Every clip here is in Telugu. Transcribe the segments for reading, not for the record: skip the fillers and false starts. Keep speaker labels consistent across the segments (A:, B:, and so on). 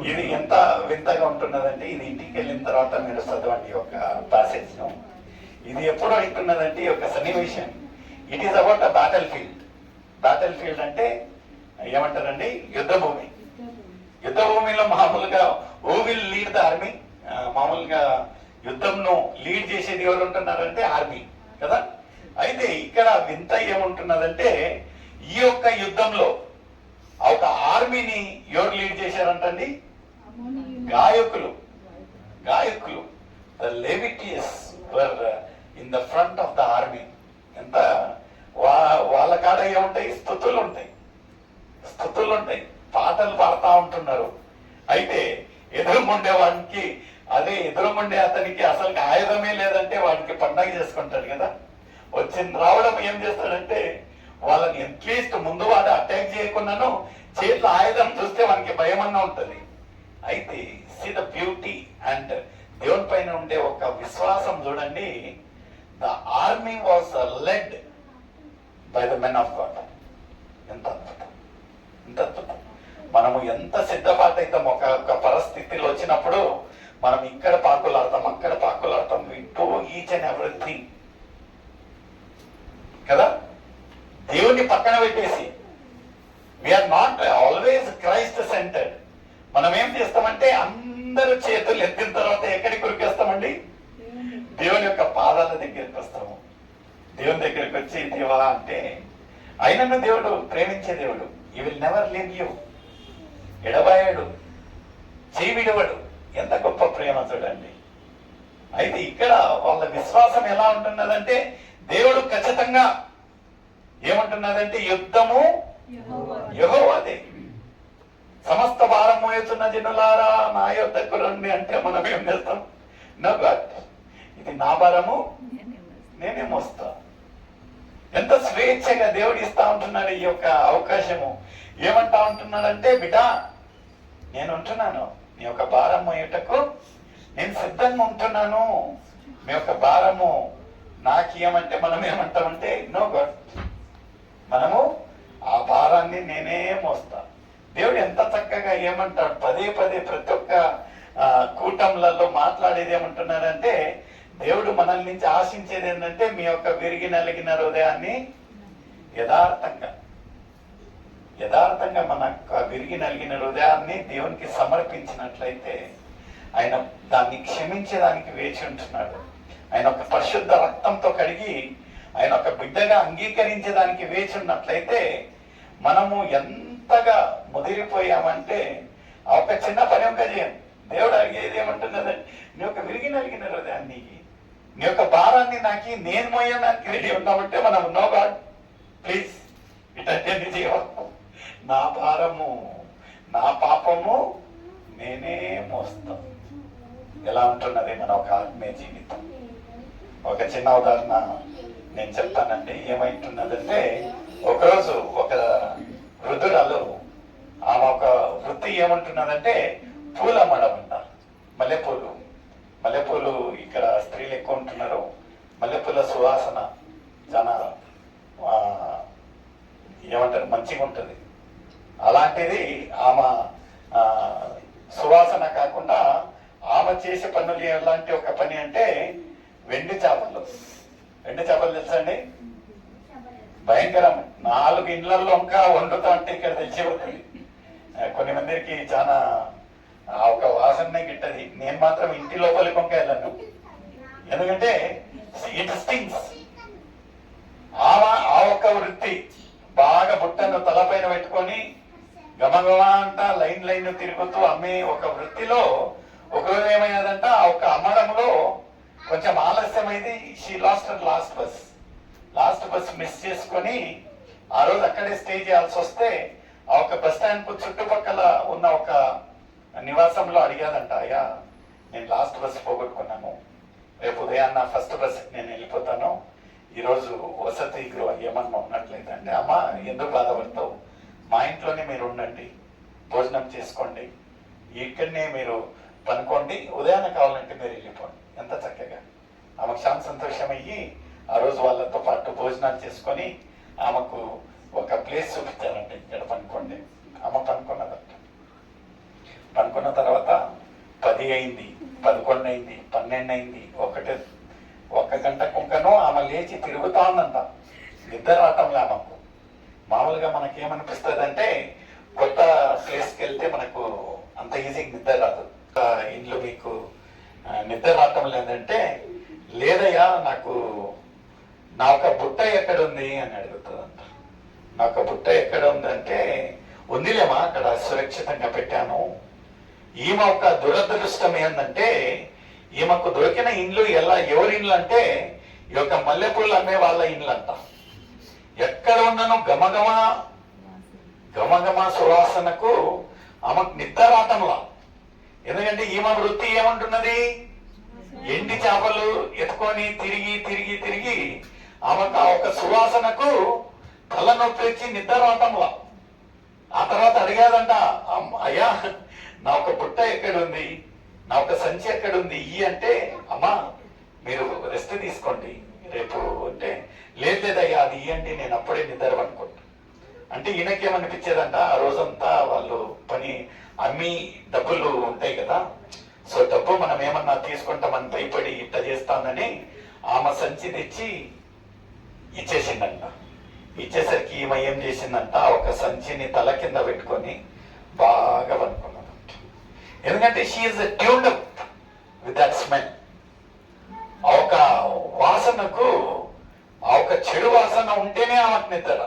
A: ఇది ఎంత వింతగా ఉంటున్నదంటే, ఇది ఇంటికి వెళ్ళిన తర్వాత మీరు చదవండి ఒక ప్యాసేజ్ ను. ఇది ఎప్పుడు అంటున్నదంటే ఈ యొక్క సన్నివేశం, it is about a battle field. Battle field అంటే ఏమంటారండి? యుద్ధ భూమి. యుద్ధ భూమిలో మామూలుగా who will lead the army? మామూలుగా యుద్ధంను లీడ్ చేసేది ఎవరు ఉంటున్నారంటే ఆర్మీ కదా. అయితే ఇక్కడ వింత ఏముంటున్నదంటే, ఈ యొక్క యుద్ధంలో ఒక ఆర్మీని ఎవరు లీడ్ చేశారంటండి? గాయకులు. గాయకులు, the Levites were in the front of the army. ఎంత వాళ్ళ కాడ ఏముంటాయి? స్తుతులు ఉంటాయి, స్తుతులు ఉంటాయి, పాటలు పాడుతూ ఉంటున్నారు. అయితే ఎదురుముండే వాడికి, అదే ఎదురుముండే అతనికి అసలు ఆయుధమే లేదంటే వాడికి పండగ చేసుకుంటాడు కదా. వచ్చింది రావడం ఏం చేస్తాడంటే, వాళ్ళని అట్లీస్ట్ ముందు వాడు అటాక్ చేయకుండాను చేతిలో ఆయుధం చూస్తే వానికి భయమన్నా ఉంటుంది. అయితే సీ ద బ్యూటీ అండ్ దేవుని పైన ఉండే ఒక విశ్వాసం చూడండి. The army was led by the men of God. ఎంత అద్భుతం, ఎంత అద్భుతం. మనము ఎంత సిద్ధపాటు అవుతాం ఒక పరిస్థితిలో వచ్చినప్పుడు, మనం ఇక్కడ పాకులాడతాం, అక్కడ పాకులాడతాం, we do each and everything కదా. దేవుని పక్కన పెట్టేసి we are not always Christ centred. మనం ఏం చేస్తామంటే అందరూ చేతులు ఎత్తిన తర్వాత ఎక్కడికి కొరికేస్తామండి? దేవుని యొక్క పాదాల దగ్గరికి వస్తాము. దేవుని దగ్గరికి వచ్చి, దేవా అంటే, అయినను దేవుడు ప్రేమించే దేవుడు. ఈ విల్ నెవర్ లీవ్ యూ. ఎడబాయాడు, చేయి విడవడు. ఎంత గొప్ప ప్రేమ చూడండి. అయితే ఇక్కడ వాళ్ళ విశ్వాసం ఎలా ఉంటున్నదంటే, దేవుడు ఖచ్చితంగా ఏమంటున్నదంటే, యుద్ధము యెహోవాదే. సమస్త భారం మోయుచున్న జనులారా నా యొద్దకు రండి అంటే మనం ఏం చేస్తాం? నో గాడ్, ఇది నా భారము నేనే మోస్తా. ఎంత స్వేచ్ఛగా దేవుడు ఇస్తా ఉంటున్నాడు ఈ యొక్క అవకాశము. ఏమంటా ఉంటున్నాడంటే, బిడ్డా నేను ఉంటున్నాను, నీ యొక్క భారం మోయుటకు నేను సిద్ధంగా ఉంటున్నాను. మీ యొక్క భారము నాకు ఏమంటే, మనం ఏమంటామంటే, నో గాడ్, మనము ఆ భారాన్ని నేనే మోస్తా. దేవుడు ఎంత చక్కగా ఏమంటాడు, పదే పదే ప్రతి ఒక్క కూటంలలో మాట్లాడేది ఏమంటున్నారంటే, దేవుడు మనల్ని నుంచి ఆశించేది ఏంటంటే, మీ యొక్క విరిగి నలిగిన హృదయాన్ని యథార్థంగా మన విరిగి నలిగిన హృదయాన్ని దేవునికి సమర్పించినట్లయితే ఆయన దాన్ని క్షమించేదానికి వేచి ఉంటున్నాడు. ఆయన ఒక పరిశుద్ధ రక్తంతో కడిగి ఆయన ఒక బిడ్డగా అంగీకరించేదానికి వేచి ఉన్నట్లయితే మనము ఎంతగా ముదిరిపోయామంటే, ఆ ఒక చిన్న పని ఒక చేయం. దేవుడు అడిగేది ఏమంటున్నదంటే, నీ యొక్క విరిగి నలిగిన హృదయాన్ని, నీ యొక్క భారాన్ని నాకు నేను మోయడానికి రెడీ ఉన్నామంటే మనం, నో గాడ్ ప్లీజ్ ఇటెండ్ చేయవ, నా భారము నా పాపము నేనే మోస్తాను. ఎలా ఉంటున్నది మన ఒక ఆత్మీయ జీవితం? ఒక చిన్న ఉదాహరణ నేను చెప్తానండి. ఏమైంటున్నదంటే, ఒకరోజు ఒక వృద్ధురాలు, ఆమె ఒక వృత్తి ఏమంటున్నదంటే పూలు అమ్మడం అంట. మల్లెపూలు. మల్లెపూలు ఇక్కడ స్త్రీలు ఎక్కువ ఉంటున్నారు. మల్లెపూల సువాసన చాలా ఏమంటారు, మంచిగా ఉంటుంది. అలాంటిది ఆమె సువాసన కాకుండా ఆమె చేసే పనులు ఎలాంటి ఒక పని అంటే, వెండి చేపలు. వెండి చేపలు తెలుసా అండి? భయంకరం. 4 ఇండ్లలో ఇంకా వండుతా అంటే ఇక్కడ తెలిసిపోతుంది. కొన్ని మందికి చాలా ఒక వాసనే గిట్టది. నేను మాత్రం ఇంటి లోపలికి వంక వెళ్ళను, ఎందుకంటే ఇట్ స్టింగ్స్. ఆ ఒక్క వృత్తి బాగా బుట్టను తలపైన పెట్టుకొని గమగమా అంట లైన్ తిరుగుతూ అమ్మే ఒక వృత్తిలో ఒకరోజు ఏమయ్యాదంట, ఆ ఒక అమ్మడంలో కొంచెం ఆలస్యమైంది. She lost last bus miss చేసుకొని ఆ రోజు అక్కడే స్టే చేయాల్సి వస్తే, ఆ ఒక బస్ స్టాండ్ కు చుట్టుపక్కల ఉన్న ఒక నివాసంలో అడిగాదంట, అయ్యా నేను లాస్ట్ బస్ పోగొట్టుకున్నాను, రేపు ఉదయాన్న ఫస్ట్ బస్ నేను వెళ్ళిపోతాను, ఈరోజు వసతి గృహ ఏమన్నా ఉన్నట్లయితే అంటే, అమ్మా ఎందుకు బాధపడతావు, మా ఇంట్లోనే మీరు ఉండండి, భోజనం చేసుకోండి, ఇక్కడనే మీరు పనుకోండి, ఉదయాన్నే కావాలంటే మీరు వెళ్ళిపోండి. ఎంత చక్కగా ఆమెకు చాలా సంతోషం అయ్యి ఆ రోజు వాళ్ళతో పాటు భోజనాలు చేసుకొని ఆమెకు ఒక ప్లేస్ చూపించారంటే, ఇక్కడ పనుకోండి. 10 అయింది, 11 అయింది, 12 అయింది, 1 గంట కుంకను ఆమె లేచి తిరుగుతా ఉందంట. నిద్ర రావటంలా ఆమెకు. మామూలుగా మనకేమనిపిస్తుంది అంటే కొత్త ప్లేస్కి వెళ్తే మనకు అంత ఈజీగా నిద్ర రాదు. ఇంట్లో మీకు నిద్ర రావటం లేదంటే, లేదయ్యా నాకు నా ఒక బుట్ట ఎక్కడుంది అని అడుగుతుందంట. నా ఒక బుట్ట ఎక్కడ ఉందంటే, ఉందిలేమా అక్కడ సురక్షితంగా పెట్టాను. ఈమె ఒక దురదృష్టం ఏంటంటే, ఈమెకు దొరికిన ఇండ్లు ఎవరి ఇండ్లు అంటే ఈ యొక్క మల్లెపూలు అమ్మే వాళ్ళ ఇండ్లు అంట. ఎక్కడ ఉన్నానో గమగమ సువాసనకు ఆమెకు నిద్ర రావటంలా. ఎందుకంటే ఈమె వృత్తి ఏమంటున్నది, ఎండి చేపలు ఎత్తుకొని తిరిగి ఆమెకు ఆ ఒక సువాసనకు తలనొప్పి వచ్చి నిద్ర రావటంలా. ఆ తర్వాత అడిగాదంట, అయ్యా నా ఒక బుట్ట ఎక్కడుంది, నా ఒక సంచి ఎక్కడుంది అంటే, అమ్మా మీరు రెస్ట్ తీసుకోండి రేపు అంటే, లేదయ్యా అది ఇయ్యండి నేను అప్పుడే నిద్ర అనుకుంటా. అంటే ఈయనకేమనిపించేదంట, ఆ రోజంతా వాళ్ళు పని అమ్మి డబ్బులు ఉంటాయి కదా, సో డబ్బు మనం ఏమన్నా తీసుకుంటామని భయపడి ఇట్ట చేస్తానని ఆమె సంచి తెచ్చి ఇచ్చేసిందంట. ఇచ్చేసరికి ఈమె ఏం చేసిందంట, ఒక సంచిని తల కింద పెట్టుకొని బాగా పనుకున్నదంట. ఎందుకంటే she's tuned up with that smell. ఆ ఒక వాసనకు, ఆ ఒక చెడు వాసన ఉంటేనే ఆమెకు నిద్ర.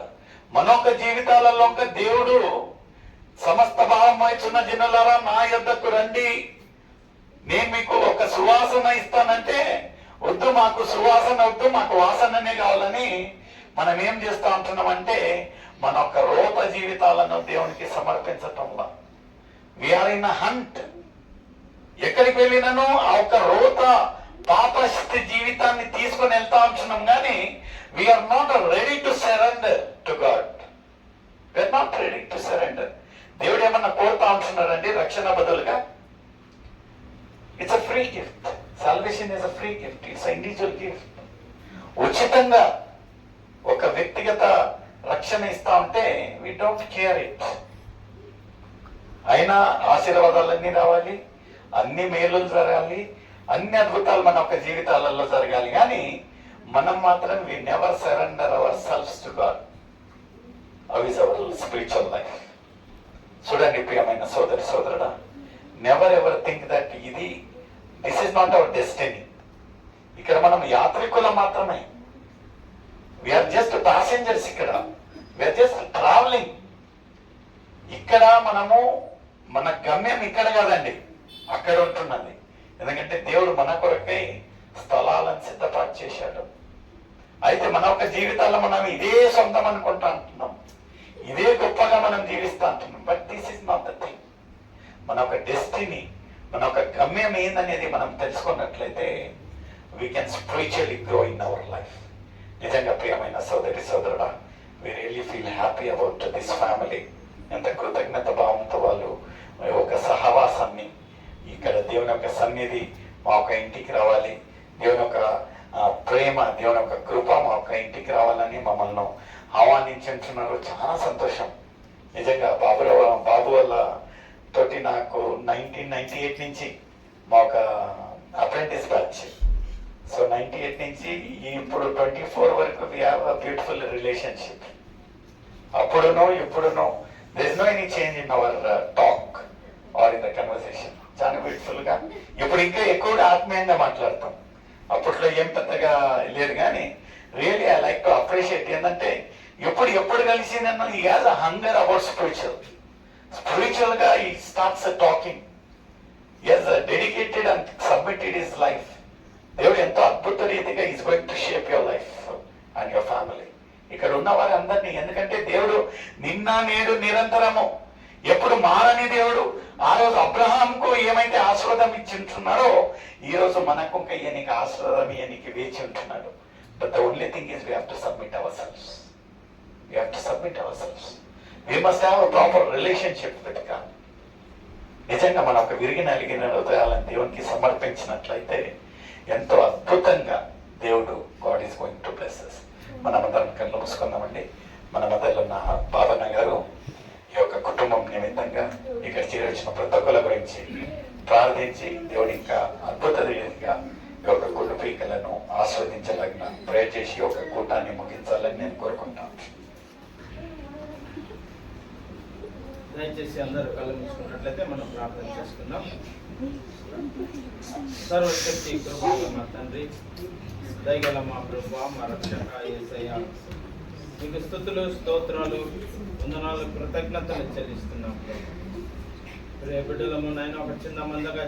A: మనొక జీవితాలలో దేవుడు సమస్త భావమైచున్న జనులారా నా యొద్దకు రండి, నేను మీకు ఒక సువాసన ఇస్తానంటే, వద్దు మాకు సువాసన వద్దు, మాకు వాసననే కావాలని మనం ఏం చేస్తా ఉంటున్నామంటే, మన యొక్క రోత జీవితాలను దేవునికి సమర్పించటంలో వీఆర్ ఇన్ హంట్. ఎక్కడికి వెళ్ళినను ఆ ఒక రోత పాపస్థితి జీవితాన్ని తీసుకొని వెళ్తా ఉంటున్నాం, కానీ we are not ready to surrender to God. We are not ready to surrender. దేవుడు ఏమన్నా కోరుతా ఉంటున్నారండి రక్షణ బదులుగా? It's a free gift. Salvation is a free gift. It's a individual gift. ఉచితంగా ఒక వ్యక్తిగత రక్షణ ఇస్తా ఉంటే వి డోంట్ కేర్ ఇట్. అయినా ఆశీర్వాదాలన్నీ రావాలి, అన్ని మేలులు జరగాలి, అన్ని అద్భుతాలు మన యొక్క జీవితాలలో జరగాలి, కానీ మనం మాత్రం we never surrender our selfs to God. How is our spiritual life? చూడండి ప్రియమైన సోదరుడా, never ever think that this is not our destiny. ఇక్కడ మనం యాత్రికులం మాత్రమే. We are just passengers. ఇక్కడ వీఆర్ జస్ట్ ట్రావెలింగ్. ఇక్కడ మన గమ్యం ఇక్కడ కాదండి, అక్కడ ఉంటున్నది. ఎందుకంటే దేవుడు మన కొరకై స్థలాలను సిద్ధపాటు చేశాడు. అయితే మన యొక్క జీవితాల్లో మనం ఇదే సొంతం అనుకుంటా అంటున్నాం, ఇదే గొప్పగా మనం జీవిస్తా అంటున్నాం. But this is not the thing. మన ఒక డెస్టినీ, మన ఒక గమ్యం ఏందనేది మనం తెలుసుకున్నట్లయితే we can spiritually grow in our life. నిజంగా ప్రియమైన సోదరుడా, we really feel happy about this family. ఎంత కృతజ్ఞత భావంతో వాళ్ళు ఒక సహవాసాన్ని, ఇక్కడ దేవుని యొక్క సన్నిధి మా ఒక ఇంటికి రావాలి, దేవుని యొక్క ప్రేమ, దేవుని యొక్క కృప మా ఒక ఇంటికి రావాలని మమ్మల్ని ఆహ్వానించుంటున్నారు. చాలా సంతోషం నిజంగా. బాబు వల్ల తోటి నాకు 1998 నుంచి మా ఒక అప్రెంటిస్ బ్యాచ్. సో 98 నుంచి ఇప్పుడు 24 వరకు we have a beautiful relationship. అప్పుడునో ఇప్పుడునో there is no any change in our talk or in the conversation. చాలా బ్యూటిఫుల్ గా ఇప్పుడు ఇంకా ఎక్కువగా ఆత్మీయంగా మాట్లాడతాం. అప్పట్లో ఏం పెద్దగా లేదు, కానీ really I like to appreciate. ఏంటంటే ఎప్పుడు కలిసి నన్ను ఈ has a hunger about spiritual గా ఈ starts talking. He has dedicated and submitted his life. దేవుడు ఎంతో అద్భుత రీతిగా is going to shape your life and your family. ఇక్కడ ఉన్న వారందరినీ, ఎందుకంటే దేవుడు నిన్న నేడు నిరంతరము ఎప్పుడు మారని దేవుడు. ఆ రోజు అబ్రహాంకు ఏమైతే ఆశీర్వాదం ఇచ్చి ఉంటున్నాడో, ఈ రోజు మనకు ఇంకా ఈయనకి ఆశీర్వాదం ఈయనకి వేచి ఉంటున్నాడు. But the only thing is we have to submit ourselves. We have to submit ourselves. We must have a proper relationship with God. నిజంగా మన ఒక విరిగిన అలిగిన హృదయాలను దేవునికి సమర్పించినట్లయితే ఎంతో అద్భుతంగా దేవుడు God is going to bless us. మనమందరం కళ్ళు మూసుకుందామండి. మన మధ్యలో ఉన్న భావన గారు ఈ యొక్క కుటుంబం నిమిత్తంగా ఇక్కడ చేరొచ్చిన ప్రతి ఒక్కరి గురించి ప్రార్థించి దేవుడు ఇంకా అద్భుత రీతిగా ఈ యొక్క గుండు పీకలను ఆస్వాదించలాగిన ప్రేర్ చేసి ఈ యొక్క కూటాన్ని ముగించాలని నేను కోరుకుంటాను.
B: దయచేసి అందరూ కళ్ళు మూసుకున్నట్లయితే మనం ప్రార్థన చేసుకుందాం. సర్వశక్తి కృపగల మా తండ్రి, దయగల మా ప్రభువా, మా రక్షక యేసయ్య, మీకు స్తుతులు, స్తోత్రాలు, వందనాలు, కృతజ్ఞతలు చెల్లిస్తున్నాం. బిడ్డలము నాయన ఒక చిన్న మందగా